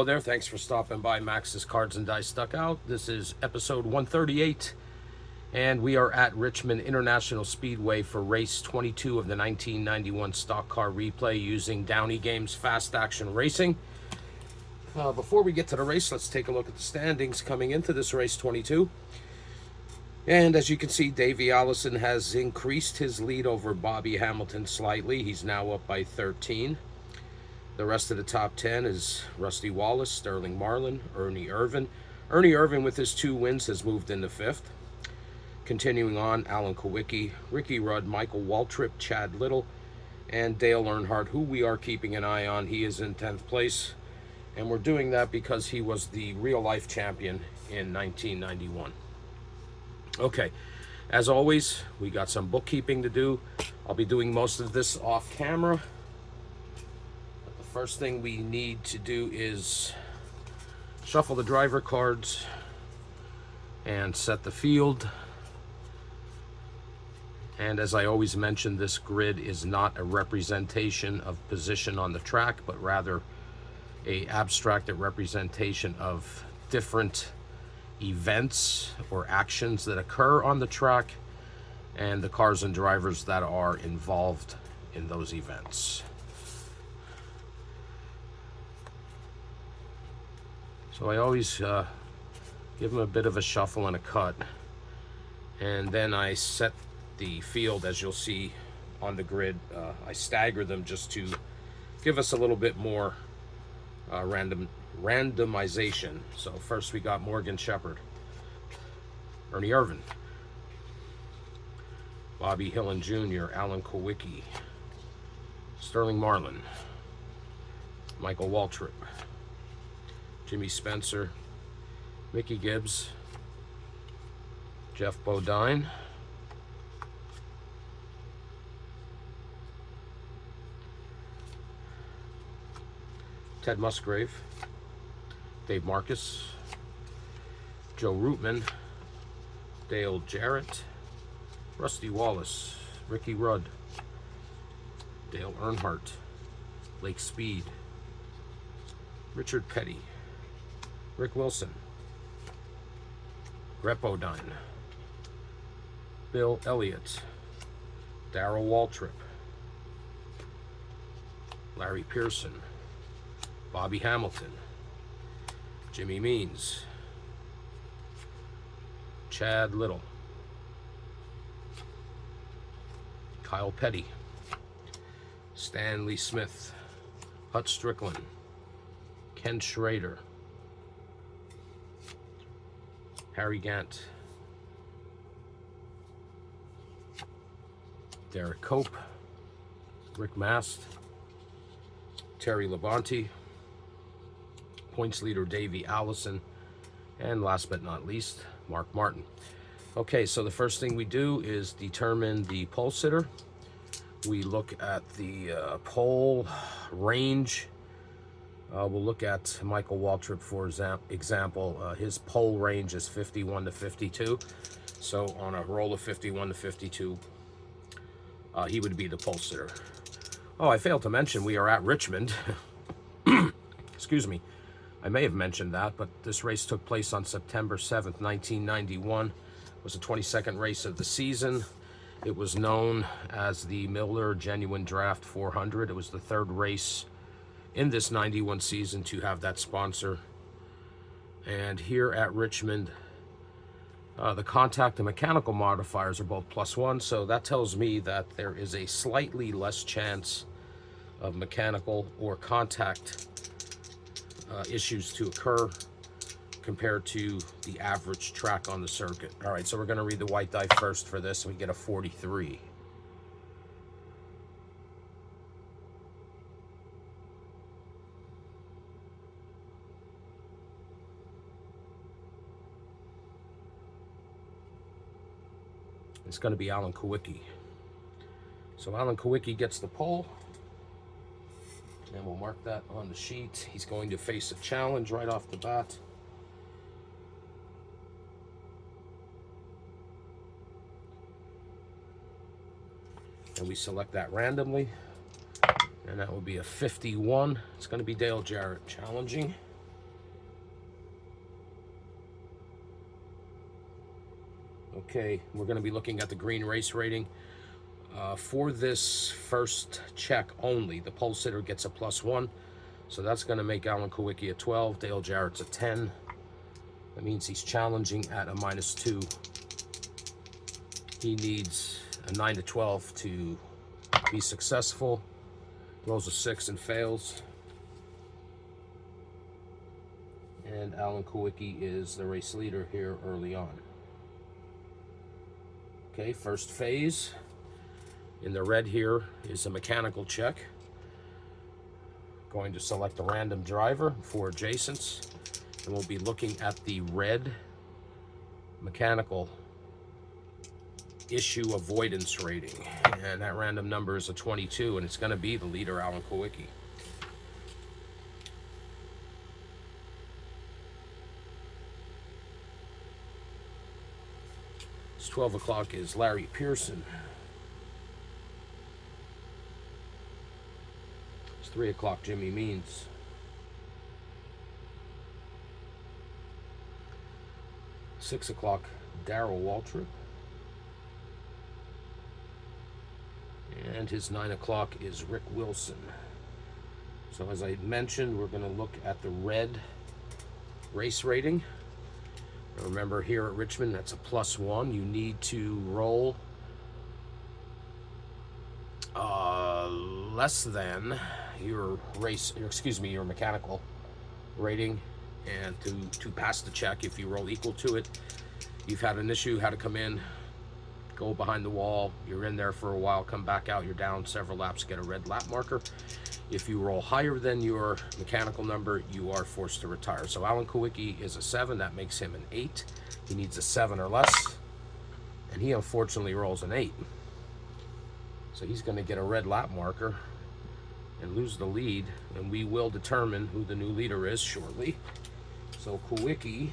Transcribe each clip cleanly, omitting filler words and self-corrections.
Hello there, thanks for stopping by Max's Cards and Dice Stuck Out. This is episode 138, and we are at Richmond International Speedway for race 22 of the 1991 stock car replay using Downey Games Fast Action Racing. Before we get to the race, let's take a look at the standings coming into this race 22. And as you can see, Davey Allison has increased his lead over Bobby Hamilton slightly. He's now up by 13. The rest of the top 10 is Rusty Wallace, Sterling Marlin, Ernie Irvin. Ernie Irvin, with his 2 wins, has moved into 5th. Continuing on, Alan Kowicki, Ricky Rudd, Michael Waltrip, Chad Little, and Dale Earnhardt, who we are keeping an eye on. He is in 10th place, and we're doing that because he was the real-life champion in 1991. Okay, as always, we got some bookkeeping to do. I'll be doing most of this off camera. First thing we need to do is shuffle the driver cards and set the field. And as I always mention, this grid is not a representation of position on the track, but rather a abstracted representation of different events or actions that occur on the track and the cars and drivers that are involved in those events. So I always give them a bit of a shuffle and a cut, and then I set the field, as you'll see on the grid. I stagger them just to give us a little bit more randomization. So first we got Morgan Shepherd, Ernie Irvin, Bobby Hillen Jr., Alan Kowicki, Sterling Marlin, Michael Waltrip, Jimmy Spencer, Mickey Gibbs, Jeff Bodine, Ted Musgrave, Dave Marcus, Joe Rootman, Dale Jarrett, Rusty Wallace, Ricky Rudd, Dale Earnhardt, Lake Speed, Richard Petty, Rick Wilson, Rep Bodine, Bill Elliott, Darrell Waltrip, Larry Pearson, Bobby Hamilton, Jimmy Means, Chad Little, Kyle Petty, Stanley Smith, Hut Strickland, Ken Schrader, Harry Gant, Derek Cope, Rick Mast, Terry Labonte, points leader Davey Allison, and last but not least, Mark Martin. Okay, so the first thing we do is determine the pole sitter. We look at the pole range. We'll look at Michael Waltrip, for example. His pole range is 51 to 52. So on a roll of 51 to 52, he would be the pole sitter. Oh, I failed to mention we are at Richmond. Excuse me. I may have mentioned that, but this race took place on September 7th, 1991. It was the 22nd race of the season. It was known as the Miller Genuine Draft 400. It was the 3rd race in this 91 season to have that sponsor. And here at Richmond, the contact and mechanical modifiers are both +1, so that tells me that there is a slightly less chance of mechanical or contact issues to occur compared to the average track on the circuit. All right, so we're going to read the white die first for this, and we get a 43. It's going to be Alan Kowicki. So Alan Kowicki gets the pole, and we'll mark that on the sheet. He's going to face a challenge right off the bat. And we select that randomly, and that will be a 51. It's going to be Dale Jarrett challenging. Okay, we're going to be looking at the green race rating. For this first check only, the pole sitter gets a +1. So that's going to make Alan Kowicki a 12. Dale Jarrett's a 10. That means he's challenging at a -2. He needs a 9 to 12 to be successful. Rolls a 6 and fails. And Alan Kowicki is the race leader here early on. Okay, first phase. In the red here is a mechanical check. Going to select a random driver for adjacents. And we'll be looking at the red mechanical issue avoidance rating. And that random number is a 22, and it's going to be the leader, Alan Kowicki. It's 12 o'clock is Larry Pearson. It's 3 o'clock Jimmy Means. Six o'clock Darrell Waltrip. And his 9 o'clock is Rick Wilson. So as I mentioned, we're going to look at the red race rating. Remember, here at Richmond, that's a +1. You need to roll less than your your mechanical rating, and to pass the check. If you roll equal to it, you've had an issue, had to come in, go behind the wall, you're in there for a while, come back out, you're down several laps, get a red lap marker. If you roll higher than your mechanical number, you are forced to retire. So Alan Kowicki is a 7. That makes him an 8. He needs a 7 or less. And he unfortunately rolls an 8. So he's going to get a red lap marker and lose the lead. And we will determine who the new leader is shortly. So Kowicki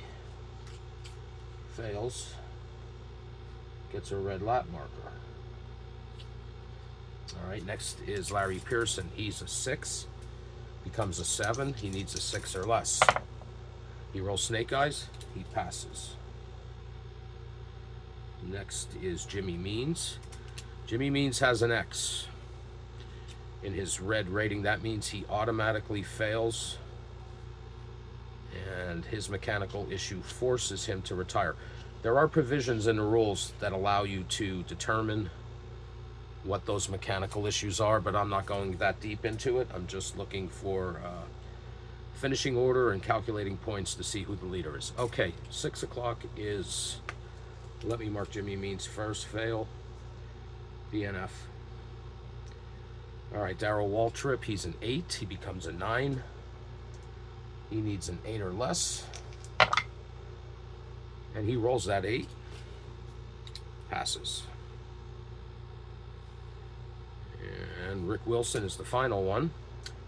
fails, gets a red lap marker. All right, next is Larry Pearson. He's a 6, becomes a 7. He needs a 6 or less. He rolls snake eyes, he passes. Next is Jimmy Means. Jimmy Means has an X in his red rating. That means he automatically fails, and his mechanical issue forces him to retire. There are provisions in the rules that allow you to determine what those mechanical issues are, but I'm not going that deep into it. I'm just looking for finishing order and calculating points to see who the leader is. Okay, 6 o'clock is, let me mark Jimmy Means first, fail, DNF. All right, Darrell Waltrip, he's an 8, he becomes a 9. He needs an 8 or less, and he rolls that 8, passes. And Rick Wilson is the final one.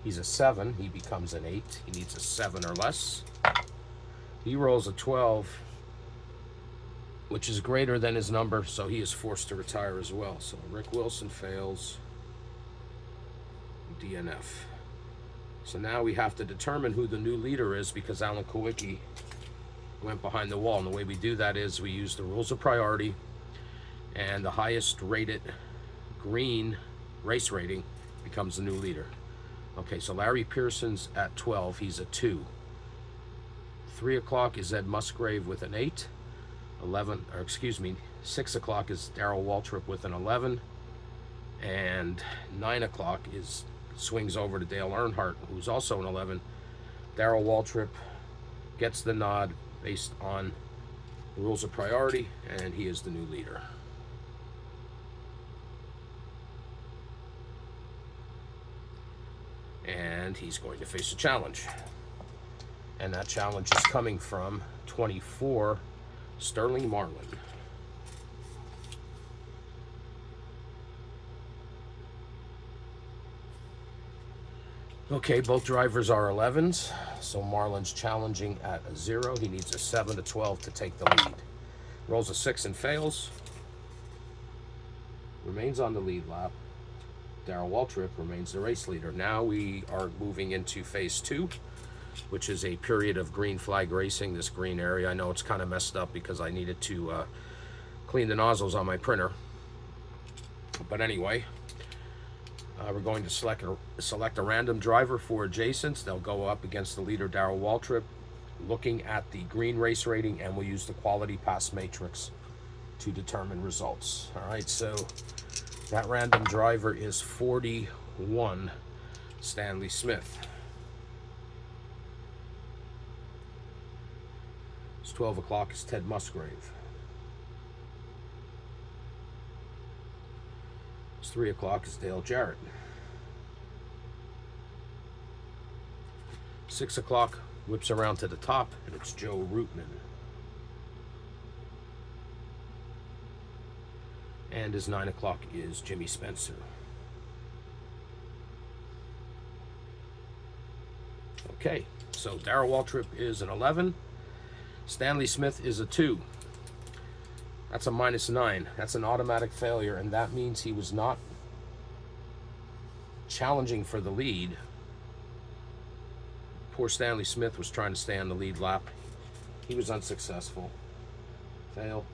He's a 7. He becomes an 8. He needs a 7 or less. He rolls a 12, which is greater than his number, so he is forced to retire as well. So Rick Wilson fails, DNF. So now we have to determine who the new leader is, because Alan Kowicki went behind the wall. And the way we do that is we use the rules of priority, and the highest rated green race rating becomes the new leader. Okay, so Larry Pearson's at 12. He's a 2. 3 o'clock is Ed Musgrave with an 8. 6 o'clock is Darrell Waltrip with an 11. And 9 o'clock swings over to Dale Earnhardt, who's also an 11. Darrell Waltrip gets the nod based on the rules of priority, and he is the new leader. And he's going to face a challenge. And that challenge is coming from 24, Sterling Marlin. Okay, both drivers are 11s, so Marlin's challenging at a 0. He needs a 7 to 12 to take the lead. Rolls a 6 and fails. Remains on the lead lap. Darrell Waltrip remains the race leader. Now we are moving into phase 2, which is a period of green flag racing, this green area. I know it's kind of messed up because I needed to clean the nozzles on my printer. But anyway, we're going to select a random driver for adjacents. They'll go up against the leader, Darrell Waltrip, looking at the green race rating, and we'll use the quality pass matrix to determine results. All right, so that random driver is 41, Stanley Smith. It's 12 o'clock is Ted Musgrave. It's 3 o'clock is Dale Jarrett. 6 o'clock whips around to the top, and it's Joe Rootman. And his 9 o'clock is Jimmy Spencer. Okay, so Darrell Waltrip is an 11. Stanley Smith is a 2. That's a -9. That's an automatic failure, and that means he was not challenging for the lead. Poor Stanley Smith was trying to stay on the lead lap. He was unsuccessful. Fail.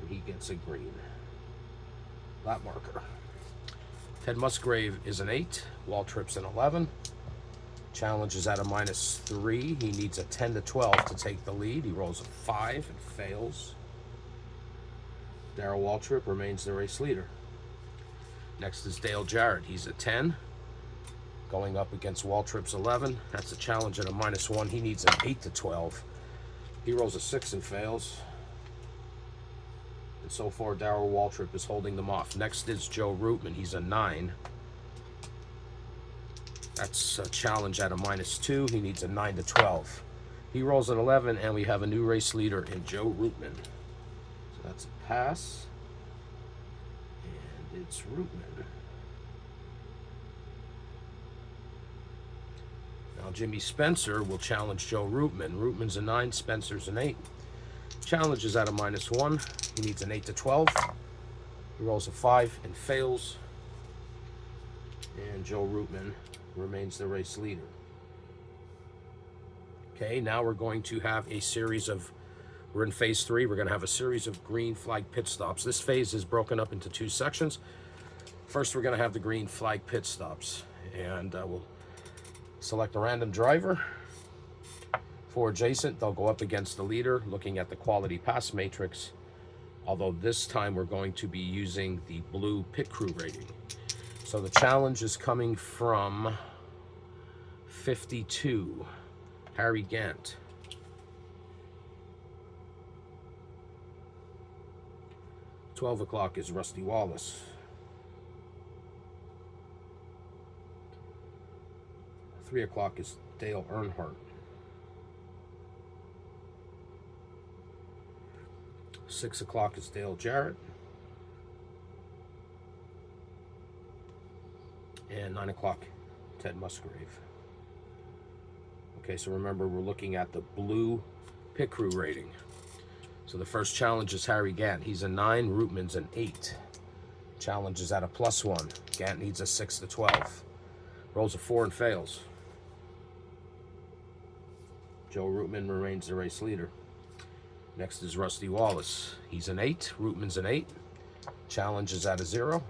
And he gets a green lap marker. Ted Musgrave is an 8. Waltrip's an 11. Challenge is at a -3. He needs a 10 to 12 to take the lead. He rolls a 5 and fails. Darrell Waltrip remains the race leader. Next is Dale Jarrett. He's a 10. Going up against Waltrip's 11. That's a challenge at a -1. He needs an 8 to 12. He rolls a 6 and fails. And so far, Darrell Waltrip is holding them off. Next is Joe Rootman. He's a 9. That's a challenge at a -2. He needs a 9 to 12. He rolls an 11, and we have a new race leader in Joe Rootman. So that's a pass. And it's Rootman. Now Jimmy Spencer will challenge Joe Rootman. Rootman's a 9, Spencer's an 8. Challenge is at a -1. He needs an 8 to 12. He rolls a 5 and fails. And Joe Rootman remains the race leader. Okay, now we're going to have a series of, we're in phase 3, we're going to have a series of green flag pit stops. This phase is broken up into 2 sections. First, we're going to have the green flag pit stops, and we'll select a random driver. For adjacent, they'll go up against the leader, looking at the quality pass matrix, although this time we're going to be using the blue pit crew rating. So the challenge is coming from 52, Harry Gant. $12 o'clock is Rusty Wallace. 3 o'clock is Dale Earnhardt. 6 o'clock is Dale Jarrett. And 9 o'clock, Ted Musgrave. Okay, so remember, we're looking at the blue pit crew rating. So the first challenge is Harry Gant. He's a 9, Rootman's an 8. Challenge is at a +1. Gant needs a 6 to 12. Rolls a 4 and fails. Joe Rootman remains the race leader. Next is Rusty Wallace. He's an 8, Rootman's an 8. Challenge is at a 0.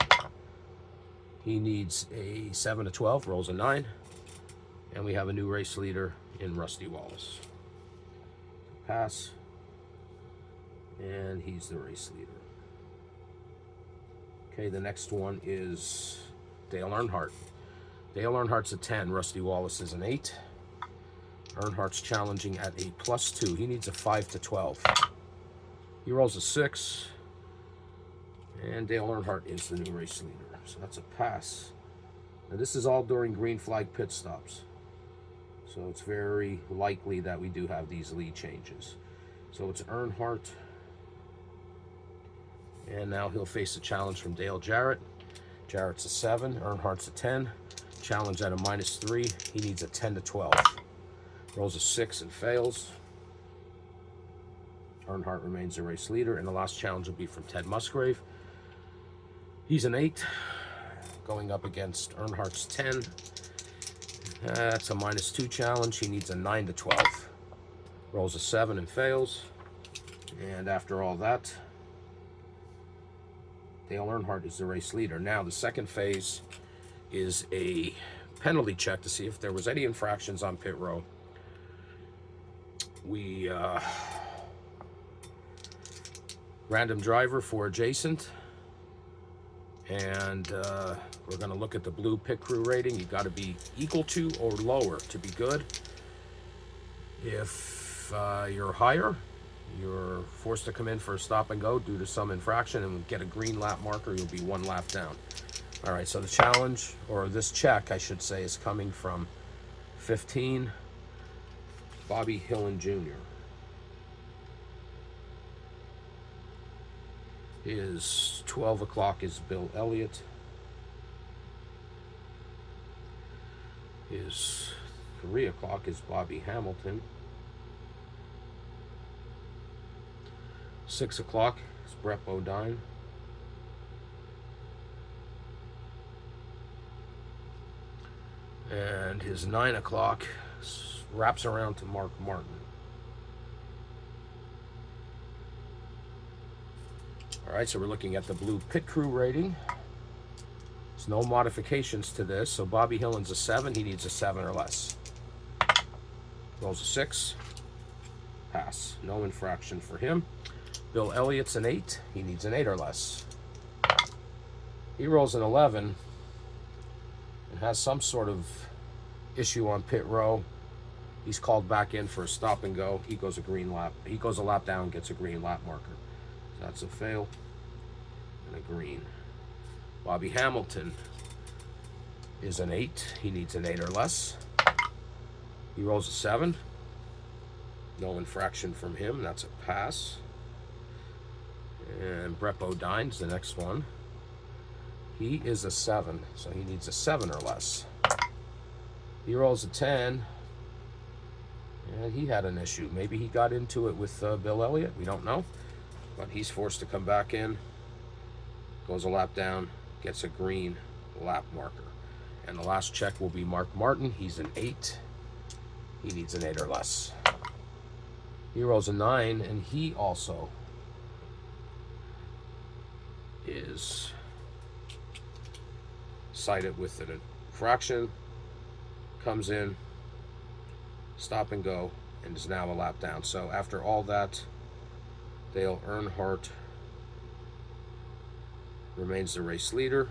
He needs a 7 to 12, rolls a 9. And we have a new race leader in Rusty Wallace. Pass. And he's the race leader. Okay, the next one is Dale Earnhardt. Dale Earnhardt's a 10, Rusty Wallace is an 8. Earnhardt's challenging at a +2. He needs a 5 to 12. He rolls a 6. And Dale Earnhardt is the new race leader. So that's a pass. Now this is all during green flag pit stops. So it's very likely that we do have these lead changes. So it's Earnhardt. And now he'll face a challenge from Dale Jarrett. Jarrett's a 7, Earnhardt's a 10. Challenge at a -3. He needs a 10 to 12. Rolls a 6 and fails. Earnhardt remains the race leader, and the last challenge will be from Ted Musgrave. He's an 8, going up against Earnhardt's 10. That's a -2 challenge. He needs a 9 to 12. Rolls a 7 and fails. And after all that, Dale Earnhardt is the race leader. Now, the second phase is a penalty check to see if there was any infractions on pit row. We random driver for adjacent, and we're going to look at the blue pit crew rating. You've got to be equal to or lower to be good. If you're higher, you're forced to come in for a stop and go due to some infraction and get a green lap marker. You'll be 1 lap down. All right, so the challenge, or this check, I should say, is coming from 15, Bobby Hillin Jr. His 12 o'clock is Bill Elliott. His 3 o'clock is Bobby Hamilton. 6 o'clock is Brett Bodine. And his 9 o'clock wraps around to Mark Martin. All right, so we're looking at the blue pit crew rating. There's no modifications to this. So Bobby Hillin's a 7. He needs a 7 or less. Rolls a 6. Pass. No infraction for him. Bill Elliott's an 8. He needs an 8 or less. He rolls an 11 and has some sort of issue on pit row. He's called back in for a stop and go. He goes a green lap. He goes a lap down, gets a green lap marker. So that's a fail and a green. Bobby Hamilton is an 8. He needs an 8 or less. He rolls a 7. No infraction from him. That's a pass. And Brett Bodine's the next one. He is a 7, so he needs a 7 or less. He rolls a 10, and he had an issue. Maybe he got into it with Bill Elliott. We don't know, but he's forced to come back in. Goes a lap down, gets a green lap marker. And the last check will be Mark Martin. He's an 8. He needs an 8 or less. He rolls a 9, and he also is cited with an infraction. Comes in, stop and go, and is now a lap down. So after all that, Dale Earnhardt remains the race leader.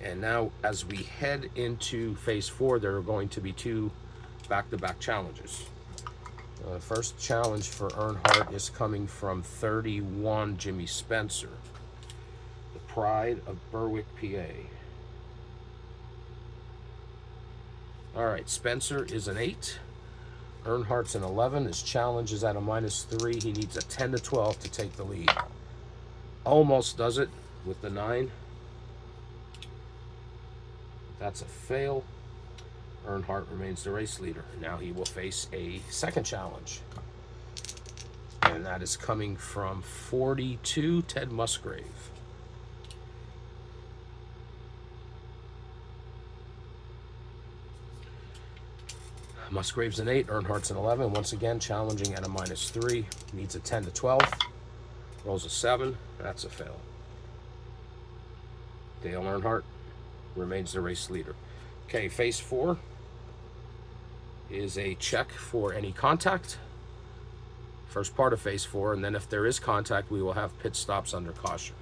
And now as we head into phase 4, there are going to be 2 back-to-back challenges. The first challenge for Earnhardt is coming from 31 Jimmy Spencer, the pride of Berwick, PA. All right, Spencer is an 8. Earnhardt's an 11. His challenge is at a -3. He needs a 10 to 12 to take the lead. Almost does it with the 9. That's a fail. Earnhardt remains the race leader. Now he will face a second challenge. And that is coming from 42 Ted Musgrave. Musgrave's an 8, Earnhardt's an 11. Once again, challenging at a -3. Needs a 10 to 12. Rolls a 7. That's a fail. Dale Earnhardt remains the race leader. Okay, phase 4 is a check for any contact. First part of phase 4, and then if there is contact, we will have pit stops under caution.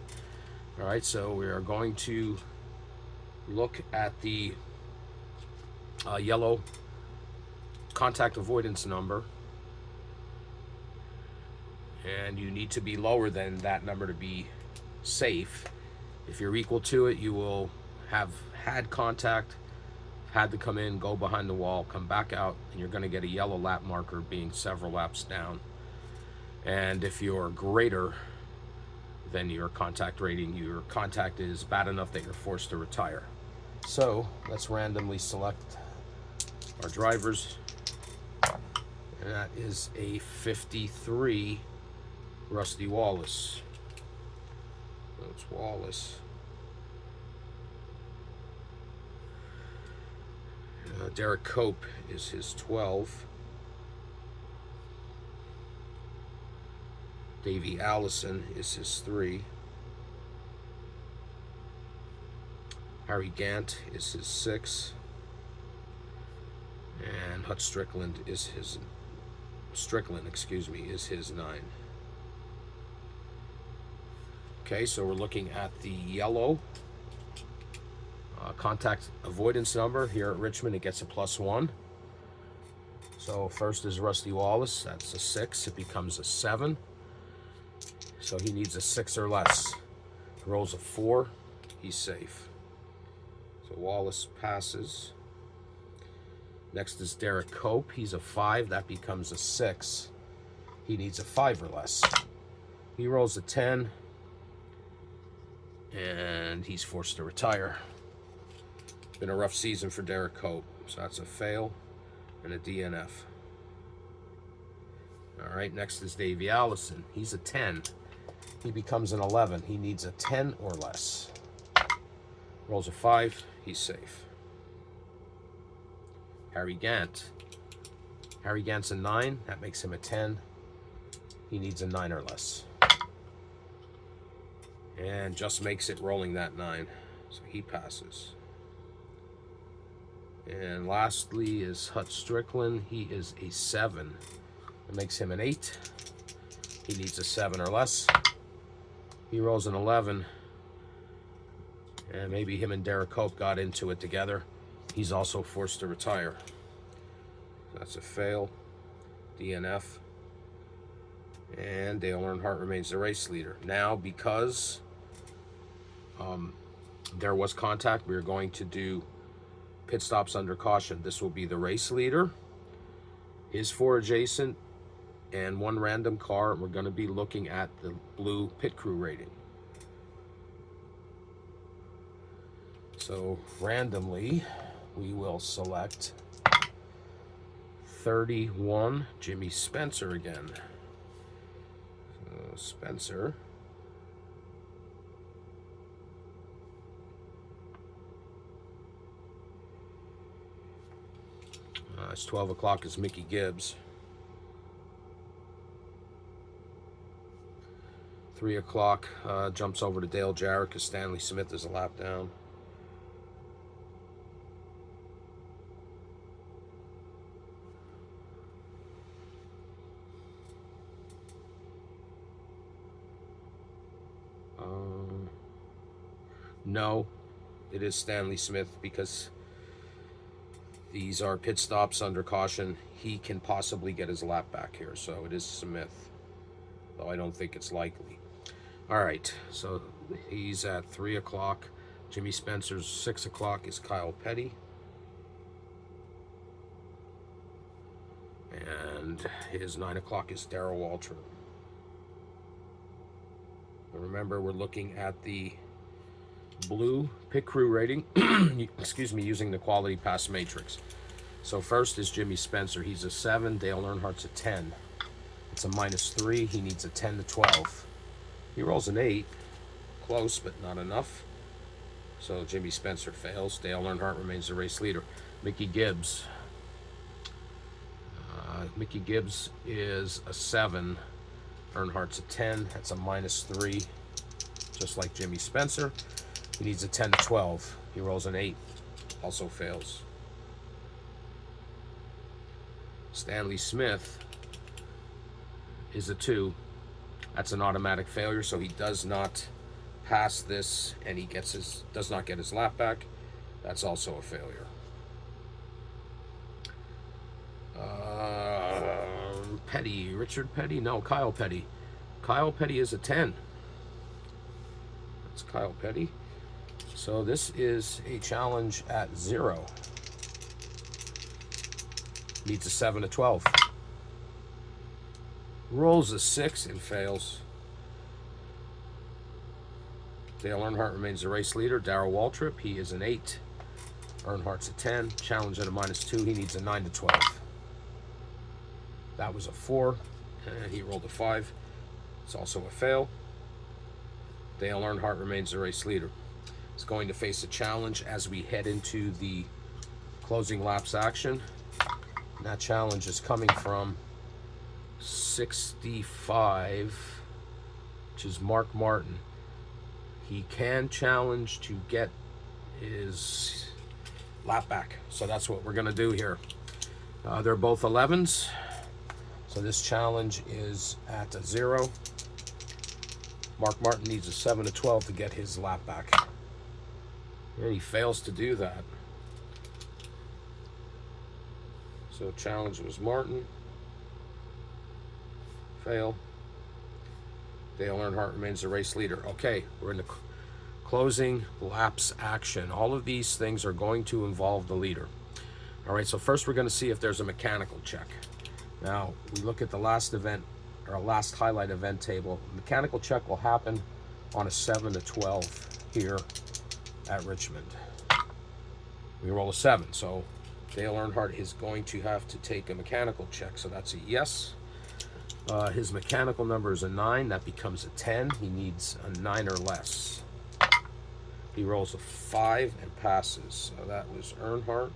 All right, so we are going to look at the yellow contact avoidance number, and you need to be lower than that number to be safe. If you're equal to it, you will have had contact, had to come in, go behind the wall, come back out, and you're going to get a yellow lap marker being several laps down. And if you're greater than your contact rating, your contact is bad enough that you're forced to retire. So let's randomly select our drivers. And that is a 53 Rusty Wallace. That's Wallace. Derek Cope is his 12. Davey Allison is his 3. Harry Gant is his 6. And Hut Strickland is his is his 9. Okay, so we're looking at the yellow contact avoidance number here at Richmond. It gets a +1. So first is Rusty Wallace. That's a 6. It becomes a 7. So he needs a 6 or less. Rolls a 4. He's safe. So Wallace passes. Next is Derek Cope. He's a 5. That becomes a 6. He needs a 5 or less. He rolls a 10. And he's forced to retire. Been a rough season for Derek Cope. So that's a fail and a DNF. All right, next is Davey Allison. He's a 10. He becomes an 11. He needs a 10 or less. Rolls a 5. He's safe. Harry Gant. Harry Gant's a 9. That makes him a 10. He needs a 9 or less. And just makes it, rolling that 9. So he passes. And lastly is Hut Strickland. He is a 7. That makes him an 8. He needs a 7 or less. He rolls an 11. And maybe him and Derek Cope got into it together. He's also forced to retire. That's a fail. DNF. And Dale Earnhardt remains the race leader. Now, because there was contact, we're going to do pit stops under caution. This will be the race leader, his 4 adjacent, and 1 random car. We're going to be looking at the blue pit crew rating. So randomly, we will select 31, Jimmy Spencer again. So Spencer. It's 12 o'clock is Mickey Gibbs. 3 o'clock jumps over to Dale Jarrett because Stanley Smith is a lap down. No, it is Stanley Smith because these are pit stops under caution. He can possibly get his lap back here, so it is Smith, though I don't think it's likely. All right, so he's at 3 o'clock. Jimmy Spencer's 6 o'clock is Kyle Petty. And his 9 o'clock is Darrell Waltrip. Remember, we're looking at the blue pit crew rating, excuse me, using the quality pass matrix. So first is Jimmy Spencer. He's a 7. Dale Earnhardt's a 10. It's a -3. He needs a 10 to 12. He rolls an 8. Close, but not enough. So Jimmy Spencer fails. Dale Earnhardt remains the race leader. Mickey Gibbs. Mickey Gibbs is a 7. Earnhardt's a 10. That's a -3. Just like Jimmy Spencer. He needs a 10 to 12. He rolls an 8. Also fails. Stanley Smith is a 2. That's an automatic failure, so he does not pass this, and he does not get his lap back. That's also a failure. Petty, Richard Petty? No, Kyle Petty. Kyle Petty is a 10. That's Kyle Petty. So this is a challenge at 0. Needs a 7 to 12. Rolls a 6 and fails. Dale Earnhardt remains the race leader. Darrell Waltrip, he is an 8. Earnhardt's a 10. Challenge at a -2. He needs a 9 to 12. That was a 4, and he rolled a 5. It's also a fail. Dale Earnhardt remains the race leader. He's going to face a challenge as we head into the closing laps action. And that challenge is coming from 65 which is Mark Martin. He can challenge to get his lap back. So that's what we're going to do here. They're both 11s. So this challenge is at a 0. Mark Martin needs a 7 to 12 to get his lap back. And he fails to do that. So challenge was Martin. Fail. Dale Earnhardt remains the race leader. Okay, we're in the closing laps action. All of these things are going to involve the leader. All right, so first we're going to see if there's a mechanical check. Now, we look at the last event, or last highlight event table. Mechanical check will happen on a 7 to 12 here at Richmond. We roll a 7, so Dale Earnhardt is going to have to take a mechanical check, so that's a yes. His mechanical number is a 9. That becomes a 10. He needs a 9 or less. He rolls a 5 and passes. So that was Earnhardt.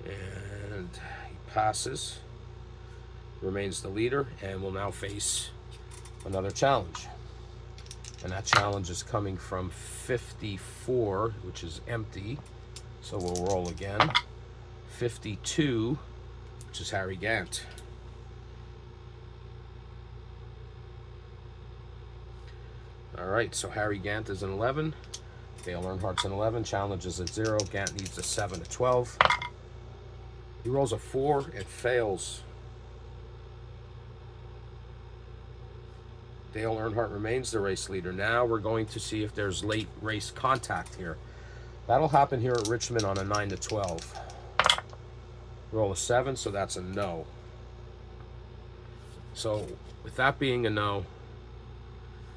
And he passes. Remains the leader and will now face another challenge. And that challenge is coming from 54, which is empty. So we'll roll again. 52, which is Harry Gant. All right, so Harry Gant is an 11. Dale Earnhardt's an 11. Challenge is at 0. Gant needs a 7 to 12. He rolls a 4 and fails. Dale Earnhardt remains the race leader. Now we're going to see if there's late race contact here. That'll happen here at Richmond on a 9 to 12. Roll a 7, so that's a no. So with that being a no,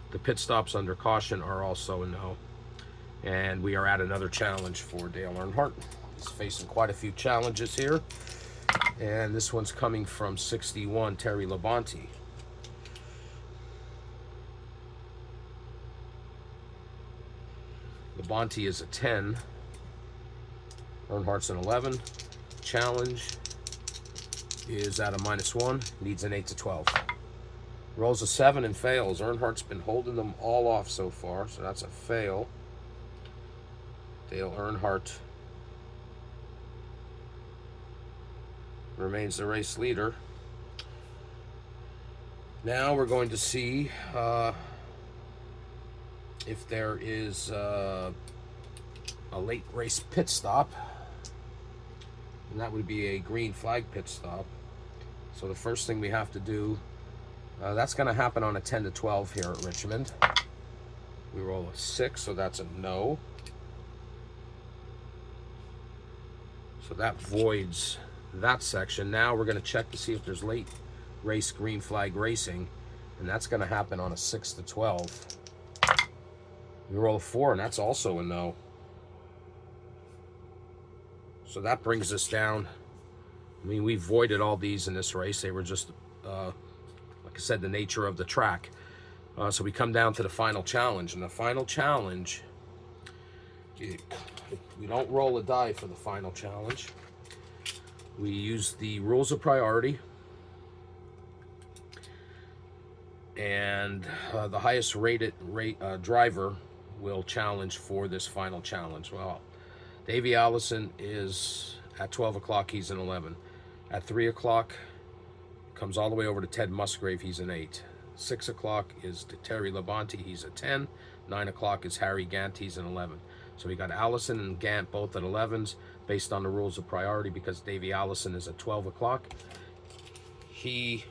the pit stops under caution are also a no. And we are at another challenge for Dale Earnhardt. He's facing quite a few challenges here. And this one's coming from 61, Terry Labonte. Labonte is a 10. Earnhardt's an 11. Challenge is at a -1. Needs an 8 to 12. Rolls a 7 and fails. Earnhardt's been holding them all off so far, so that's a fail. Dale Earnhardt remains the race leader. Now we're going to see if there is a late race pit stop. And that would be a green flag pit stop. So the first thing we have to do, that's going to happen on a 10 to 12 here at Richmond. We roll a 6, so that's a no. So that voids that section. Now we're going to check to see if there's late race green flag racing, and that's going to happen on a 6 to 12. We roll a 4, and that's also a no. So that brings us down. I mean, we voided all these in this race. They were just, like I said, the nature of the track. So we come down to the final challenge. And the final challenge, we don't roll a die for the final challenge. We use the rules of priority. And the highest rated driver will challenge for this final challenge. Well, Davey Allison is at 12 o'clock, he's an 11. At 3 o'clock, comes all the way over to Ted Musgrave, he's an 8. 6 o'clock is to Terry Labonte, he's a 10. 9 o'clock is Harry Gant, he's an 11. So we got Allison and Gant both at 11s based on the rules of priority, because Davey Allison is at 12 o'clock. He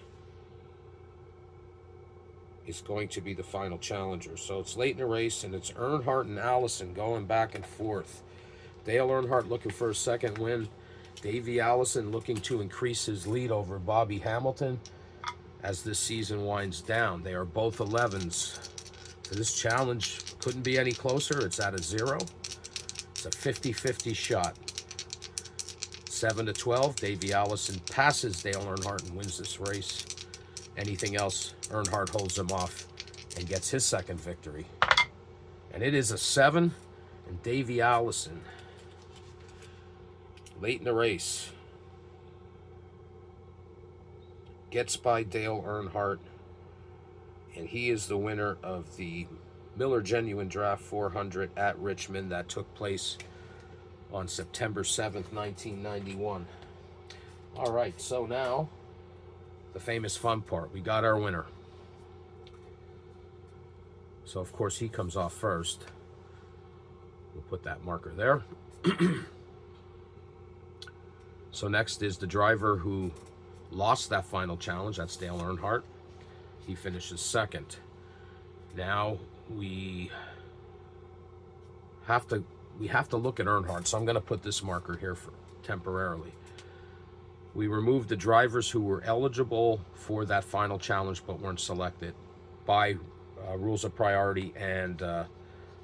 is going to be the final challenger. So it's late in the race, and it's Earnhardt and Allison going back and forth. Dale Earnhardt looking for a second win. Davey Allison looking to increase his lead over Bobby Hamilton as this season winds down. They are both 11s. So this challenge couldn't be any closer. It's at a 0. It's a 50-50 shot. 7 to 12. Davey Allison passes Dale Earnhardt and wins this race. Anything else, Earnhardt holds him off and gets his second victory. And it is a 7, and Davey Allison, late in the race, gets by Dale Earnhardt, and he is the winner of the Miller Genuine Draft 400 at Richmond that took place on September 7th, 1991. All right, so now the famous fun part. We got our winner. So, of course, he comes off first. We'll put that marker there. So next is the driver who lost that final challenge. That's Dale Earnhardt. He finishes second. Now we have to look at Earnhardt. So I'm going to put this marker here for temporarily. We removed the drivers who were eligible for that final challenge but weren't selected by rules of priority and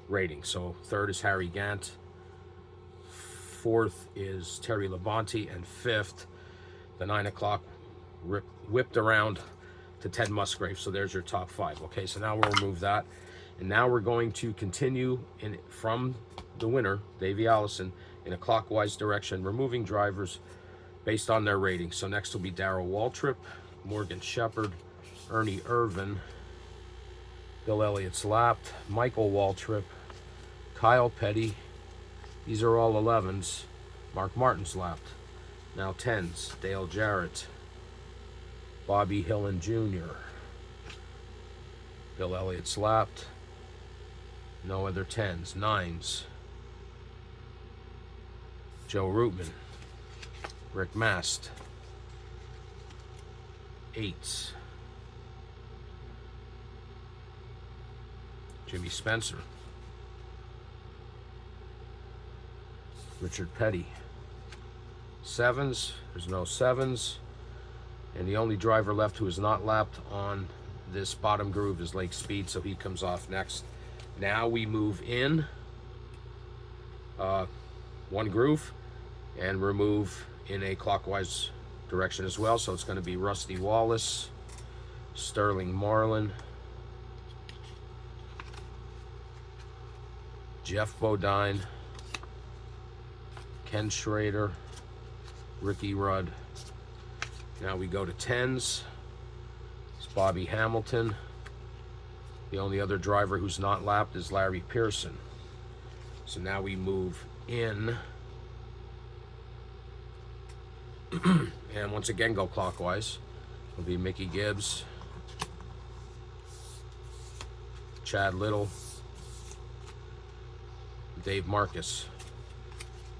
rating. So third is Harry Gant. Fourth is Terry Labonte, and fifth, the 9 o'clock whipped around to Ted Musgrave. So there's your top five. Okay, so now we'll remove that. And now we're going to continue from the winner, Davey Allison, in a clockwise direction, removing drivers based on their rating. So next will be Darrell Waltrip, Morgan Shepherd, Ernie Irvan, Bill Elliott's lapped, Michael Waltrip, Kyle Petty. These are all 11s. Mark Martin's lapped. Now 10s. Dale Jarrett, Bobby Hillen Jr., Bill Elliott's lapped. No other 10s. 9s. Joe Rootman, Rick Mast. 8s. Jimmy Spencer, Richard Petty. 7s, there's no 7s. And the only driver left who is not lapped on this bottom groove is Lake Speed, so he comes off next. Now we move in one groove and remove in a clockwise direction as well. So it's going to be Rusty Wallace, Sterling Marlin, Jeff Bodine, Ken Schrader, Ricky Rudd. Now we go to 10s. It's Bobby Hamilton. The only other driver who's not lapped is Larry Pearson. So now we move in and once again go clockwise. It'll be Mickey Gibbs, Chad Little, Dave Marcus.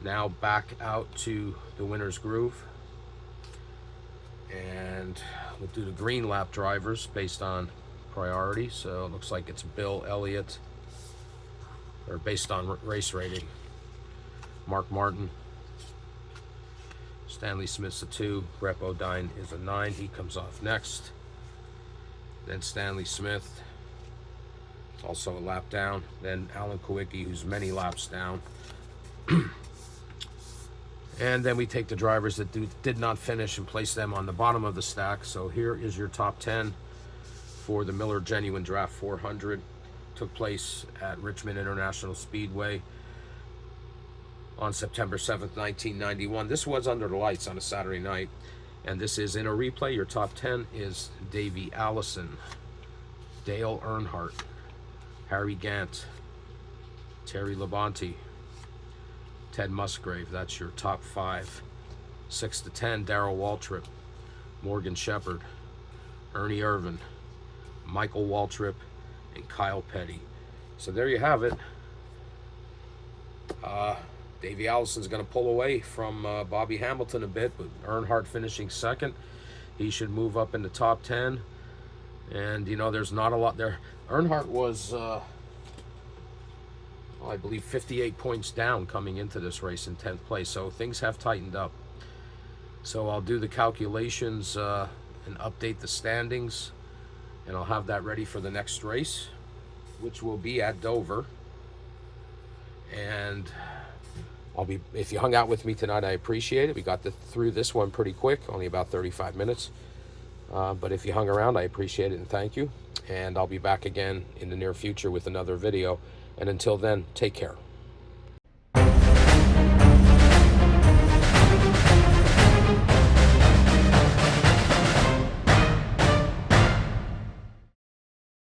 Now back out to the winner's groove, and we'll do the green lap drivers based on priority. So it looks like it's Bill Elliott, or based on race rating. Mark Martin, Stanley Smith's a 2, Brett Bodine is a 9. He comes off next. Then Stanley Smith, also a lap down. Then Alan Kowicki, who's many laps down. And then we take the drivers that did not finish and place them on the bottom of the stack. So here is your top 10 for the Miller Genuine Draft 400. Took place at Richmond International Speedway on September 7th, 1991. This was under the lights on a Saturday night. And this is in a replay. Your top 10 is Davey Allison, Dale Earnhardt, Harry Gant, Terry Labonte, Ted Musgrave. That's your top 5. 6 to 10, Darrell Waltrip, Morgan Shepherd, Ernie Irvan, Michael Waltrip, and Kyle Petty. So there you have it. Davey Allison's going to pull away from Bobby Hamilton a bit, but Earnhardt finishing second. He should move up in the top 10. And, you know, there's not a lot there. Earnhardt was, I believe, 58 points down coming into this race in 10th place. So things have tightened up. So I'll do the calculations and update the standings. And I'll have that ready for the next race, which will be at Dover. And if you hung out with me tonight, I appreciate it. We got through this one pretty quick, only about 35 minutes. But if you hung around, I appreciate it and thank you. And I'll be back again in the near future with another video. And until then, take care.